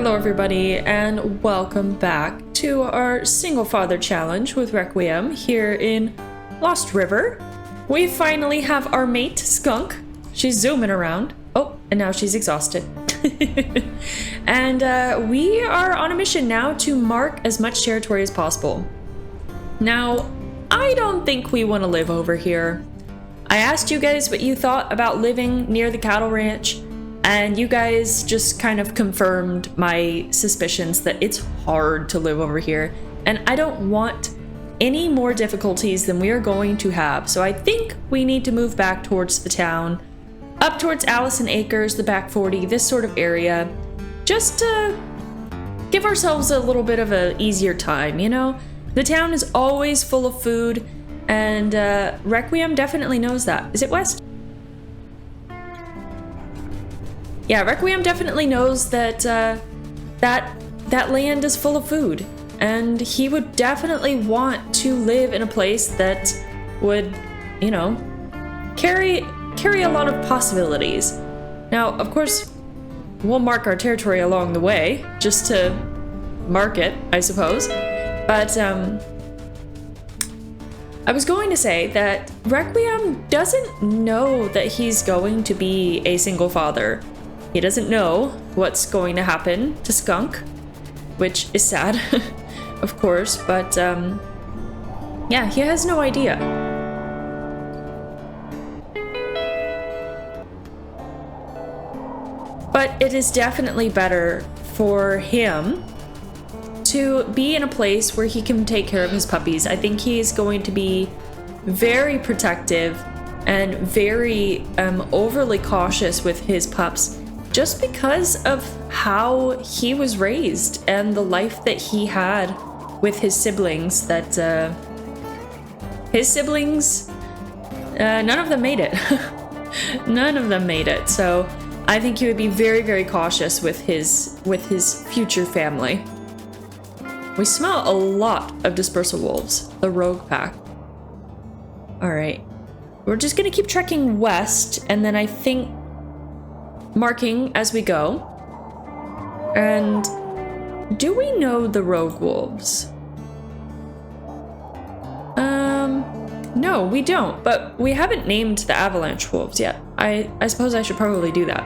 Hello everybody, and welcome back to our single father challenge with Requiem here in Lost River. We finally have our mate, Skunk. She's zooming around. Oh, and now she's exhausted. And we are on a mission now to mark as much territory as possible. Now, I don't think we want to live over here. I asked you guys what you thought about living near the cattle ranch, and you guys just kind of confirmed my suspicions that it's hard to live over here, and I don't want any more difficulties than we are going to have. So I think we need to move back towards the town, up towards Allison Acres, the back 40, this sort of area, just to give ourselves a little bit of an easier time, you know? The town is always full of food, and Requiem definitely knows that. Is it west? Yeah, Requiem definitely knows that that land is full of food, and he would definitely want to live in a place that would, you know, carry a lot of possibilities. Now, of course, we'll mark our territory along the way, just to mark it, I suppose. But I was going to say that Requiem doesn't know that he's going to be a single father. He doesn't know what's going to happen to Skunk, which is sad, of course, but yeah, he has no idea. But it is definitely better for him to be in a place where he can take care of his puppies. I think he's going to be very protective and very overly cautious with his pups, just because of how he was raised and the life that he had with his siblings. That his siblings, none of them made it. None of them made it. So I think he would be very, very cautious with his future family. We smell a lot of dispersal wolves, the rogue pack. All right, we're just gonna keep trekking west, and then I think marking as we go. And do we know the rogue wolves? No, we don't, but we haven't named the avalanche wolves yet. I suppose I should probably do that.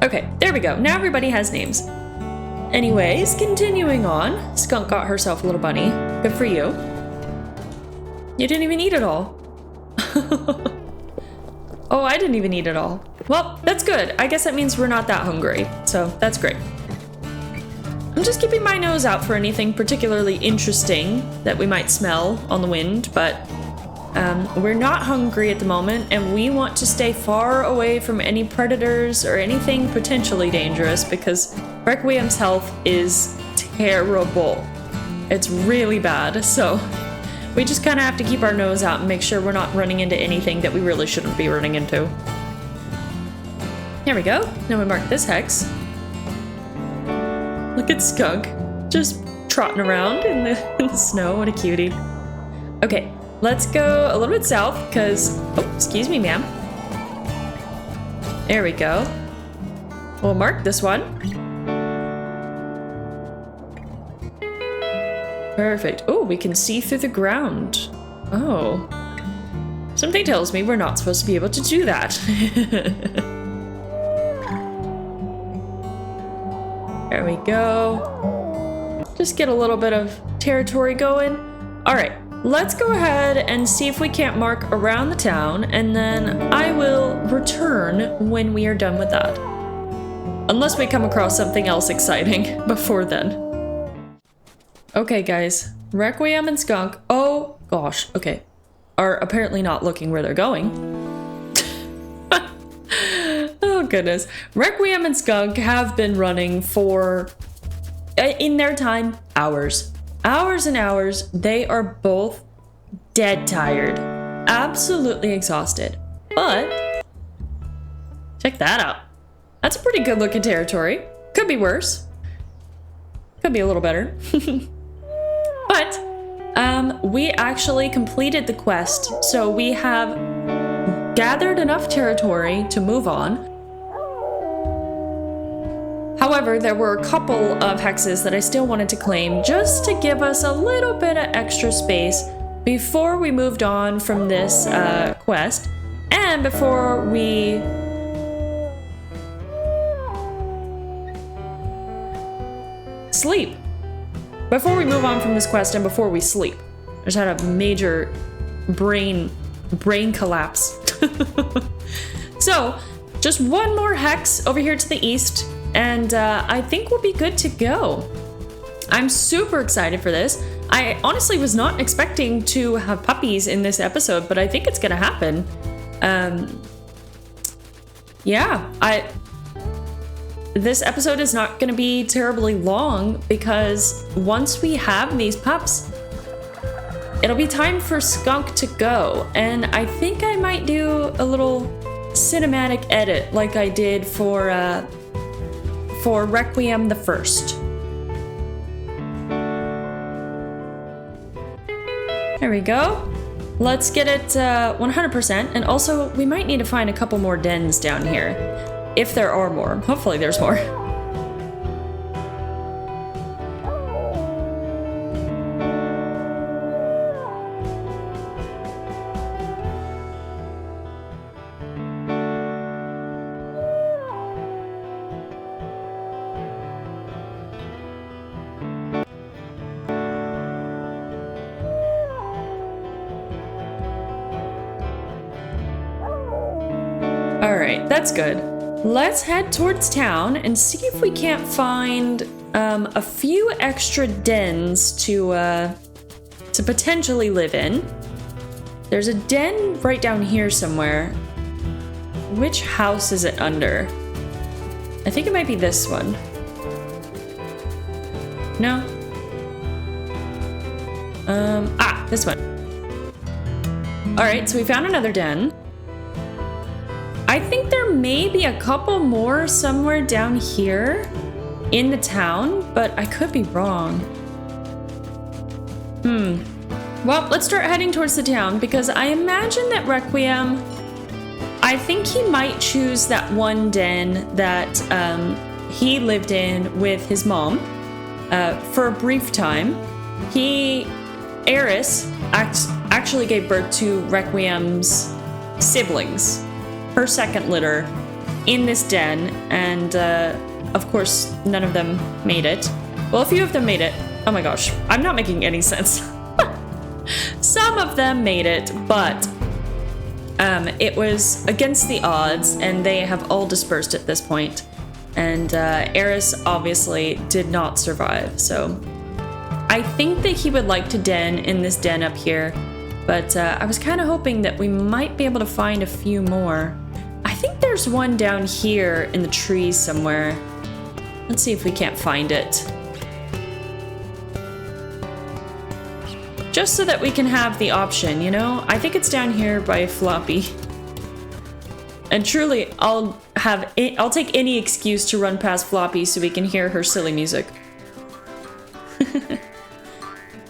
Okay, there we go. Now everybody has names. Anyways, continuing on. Skunk got herself a little bunny. Good for you. You didn't even eat it all. Oh, I didn't even eat it all. Well, that's good. I guess that means we're not that hungry, so that's great. I'm just keeping my nose out for anything particularly interesting that we might smell on the wind, but we're not hungry at the moment, and we want to stay far away from any predators or anything potentially dangerous, because Requiem's health is terrible. It's really bad, so we just kind of have to keep our nose out and make sure we're not running into anything that we really shouldn't be running into. There we go. Now we mark this hex. Look at Skunk, just trotting around in the snow. What a cutie. Okay. Let's go a little bit south, because... Oh, excuse me, ma'am. There we go. We'll mark this one. Perfect. Oh, we can see through the ground. Oh. Something tells me we're not supposed to be able to do that. There we go. Just get a little bit of territory going. All right. Let's go ahead and see if we can't mark around the town, and then I will return when we are done with that. Unless we come across something else exciting before then. Okay, guys. Requiem and Skunk, oh gosh, okay, are apparently not looking where they're going. Oh goodness. Requiem and Skunk have been running for, in their time, hours. Hours and hours. They are both dead tired, absolutely exhausted. But check that out. That's a pretty good looking territory. Could be worse. Could be a little better. But we actually completed the quest, so we have gathered enough territory to move on. However, there were a couple of hexes that I still wanted to claim just to give us a little bit of extra space before we moved on from this quest, and before we sleep. Before we move on from this quest and before we sleep. I just had a major brain collapse. So, just one more hex over here to the east, and I think we'll be good to go. I'm super excited for this. I honestly was not expecting to have puppies in this episode, but I think it's gonna happen. This episode is not gonna be terribly long because once we have these pups, it'll be time for Skunk to go. And I think I might do a little cinematic edit like I did for Requiem I. There we go. Let's get it 100%. And also, we might need to find a couple more dens down here. If there are more. Hopefully there's more. Alright, that's good. Let's head towards town and see if we can't find a few extra dens to potentially live in. There's a den right down here somewhere. Which house is it under? I think it might be this one. No? This one. Alright, so we found another den. I think there may be a couple more somewhere down here in the town, but I could be wrong. Well, let's start heading towards the town because I imagine that Requiem, I think he might choose that one den that he lived in with his mom for a brief time. Eris actually gave birth to Requiem's siblings. Her second litter in this den, and of course none of them made it. Well, a few of them made it. Oh my gosh, I'm not making any sense. Some of them made it, but it was against the odds, and they have all dispersed at this point. And Eris obviously did not survive, so I think that he would like to den in this den up here, but I was kind of hoping that we might be able to find a few more. I think there's one down here in the trees somewhere. Let's see if we can't find it. Just so that we can have the option, you know? I think it's down here by Floppy. And truly, I'll take any excuse to run past Floppy so we can hear her silly music.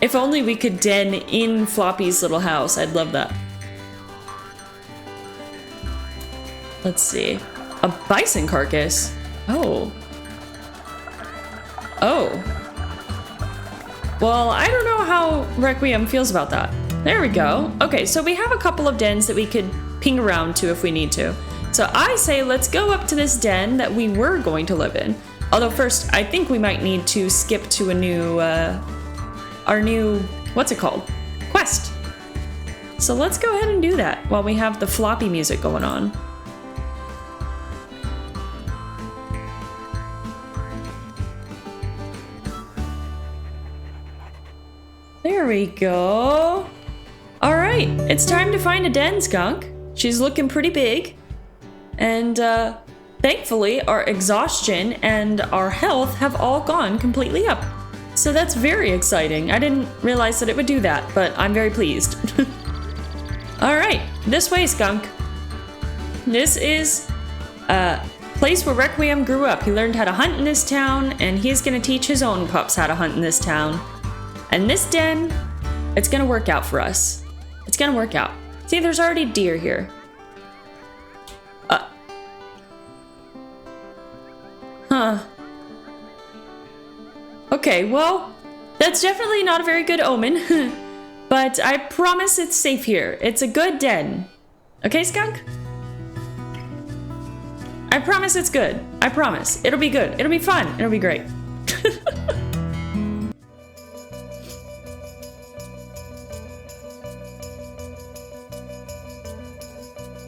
If only we could den in Floppy's little house, I'd love that. Let's see. A bison carcass? Oh. Oh. Well, I don't know how Requiem feels about that. There we go. Okay, so we have a couple of dens that we could ping around to if we need to. So I say let's go up to this den that we were going to live in. Although first, I think we might need to skip to a new, our new, what's it called? Quest. So let's go ahead and do that while we have the Floppy music going on. There we go. All right, it's time to find a den, Skunk. She's looking pretty big. And thankfully, our exhaustion and our health have all gone completely up. So that's very exciting. I didn't realize that it would do that, but I'm very pleased. All right, this way, Skunk. This is place where Requiem grew up. He learned how to hunt in this town, and he's gonna teach his own pups how to hunt in this town. And this den, it's gonna work out for us. It's gonna work out. See, there's already deer here. Huh. Okay, well, that's definitely not a very good omen. But I promise it's safe here. It's a good den. Okay, Skunk? I promise it's good. I promise. It'll be good. It'll be fun. It'll be great.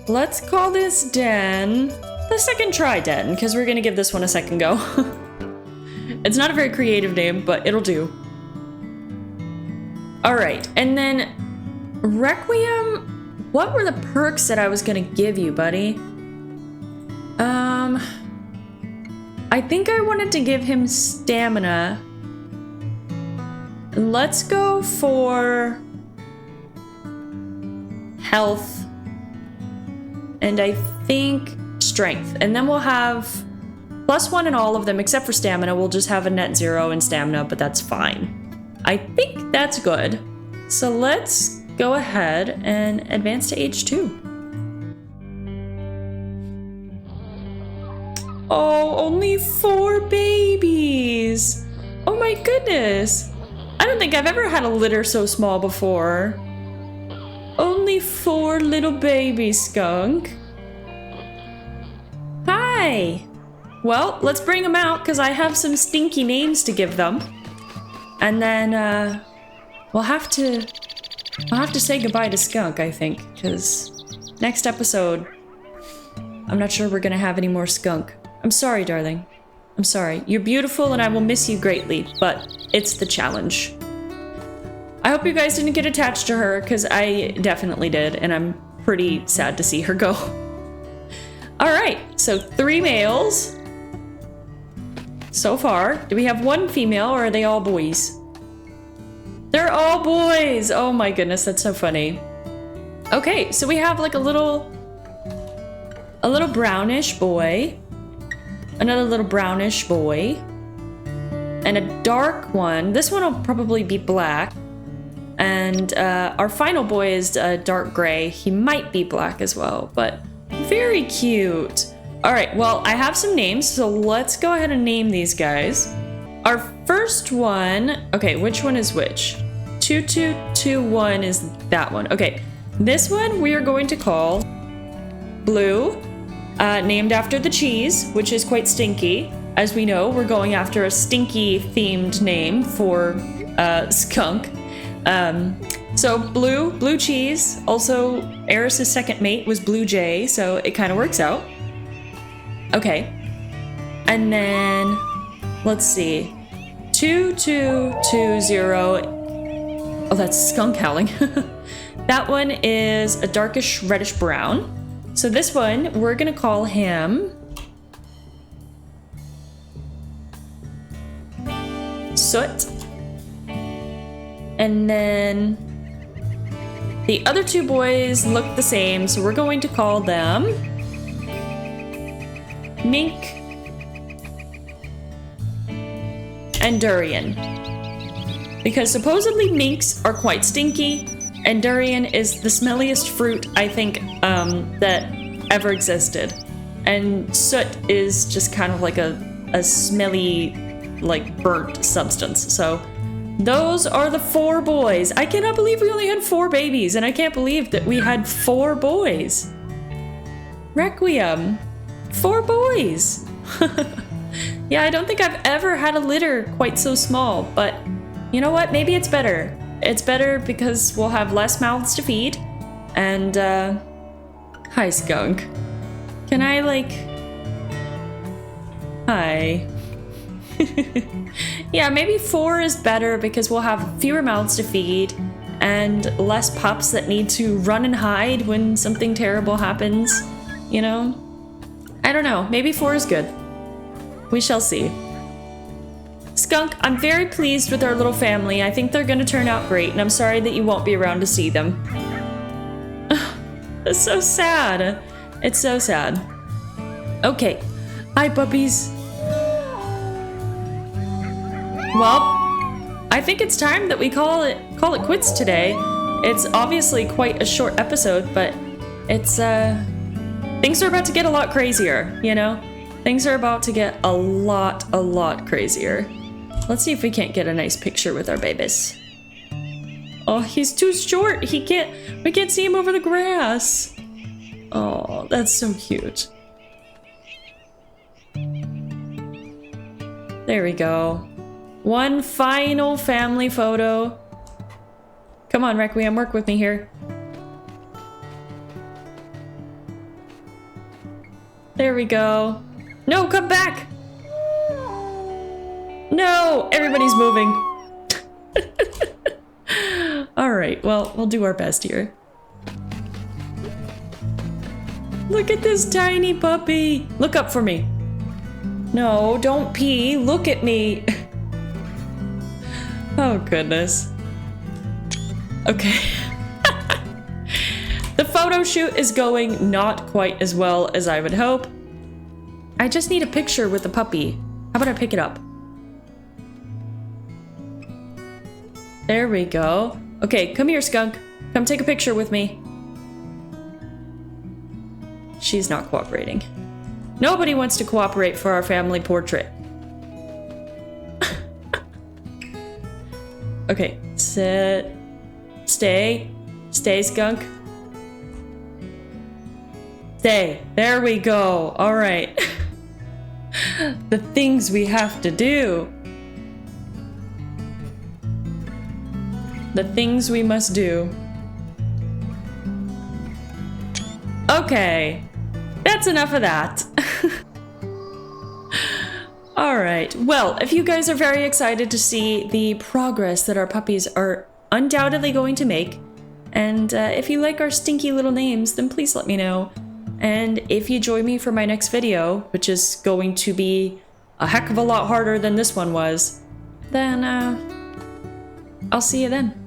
Let's call this den the second try den, because we're gonna give this one a second go. It's not a very creative name, but it'll do. Alright, and then Requiem, what were the perks that I was gonna give you, buddy? I think I wanted to give him stamina. Let's go for health. And I think strength. And then we'll have +1 in all of them except for stamina. We'll just have a net 0 in stamina, but that's fine. I think that's good. So let's go ahead and advance to age 2. Oh, only 4 babies. Oh my goodness. I don't think I've ever had a litter so small before. Only 4 little babies, Skunk. Hi. Well, let's bring them out because I have some stinky names to give them. And then we'll have to say goodbye to Skunk, I think, because next episode I'm not sure we're gonna have any more Skunk. I'm sorry, darling. I'm sorry. You're beautiful and I will miss you greatly, but it's the challenge. I hope you guys didn't get attached to her, because I definitely did, and I'm pretty sad to see her go. Alright, so 3 males so far. Do we have 1 female, or are they all boys? They're all boys! Oh my goodness, that's so funny. Okay, so we have like a little brownish boy, another little brownish boy, and a dark one. This one will probably be black. And our final boy is dark gray. He might be black as well, but very cute. All right, well, I have some names, so let's go ahead and name these guys. Our first one, okay, which one is which? 2221 is that one. Okay, this one we are going to call Blue, named after the cheese, which is quite stinky. As we know, we're going after a stinky themed name for Skunk. So blue cheese. Also, Eris's second mate was Blue Jay, so it kind of works out. Okay. And then, let's see. 2220. Oh, that's Skunk howling. That one is a darkish reddish brown. So this one, we're gonna call him Soot. And then the other 2 boys look the same, so we're going to call them Mink and Durian. Because supposedly minks are quite stinky, and durian is the smelliest fruit, I think, that ever existed. And soot is just kind of like a smelly, like burnt substance. So those are the 4 boys. I cannot believe we only had 4 babies, and I can't believe that we had 4 boys. Requiem. 4 boys. Yeah, I don't think I've ever had a litter quite so small, but you know what? Maybe it's better. It's better because we'll have less mouths to feed. And, hi, Skunk. Can I, like... Hi. Yeah, maybe 4 is better because we'll have fewer mouths to feed and less pups that need to run and hide when something terrible happens, you know? I don't know, maybe 4 is good. We shall see. Skunk, I'm very pleased with our little family. I think they're gonna turn out great, and I'm sorry that you won't be around to see them. It's so sad. It's so sad. Okay. Hi, puppies. Well, I think it's time that we call it quits today. It's obviously quite a short episode, but it's things are about to get a lot crazier, you know? Things are about to get a lot crazier. Let's see if we can't get a nice picture with our babies. Oh, he's too short. We can't see him over the grass. Oh, that's so cute. There we go. One final family photo. Come on, Requiem, work with me here. There we go. No, come back! No, everybody's moving. All right, well, we'll do our best here. Look at this tiny puppy. Look up for me. No, don't pee. Look at me. Oh, goodness. Okay. The photo shoot is going not quite as well as I would hope. I just need a picture with the puppy. How about I pick it up? There we go. Okay, come here, skunk. Come take a picture with me. She's not cooperating. Nobody wants to cooperate for our family portrait. Okay, sit. Stay. Stay, skunk. Stay. There we go. All right. The things we have to do. The things we must do. Okay. That's enough of that. Alright, well, if you guys are very excited to see the progress that our puppies are undoubtedly going to make, and if you like our stinky little names, then please let me know. And if you join me for my next video, which is going to be a heck of a lot harder than this one was, then I'll see you then.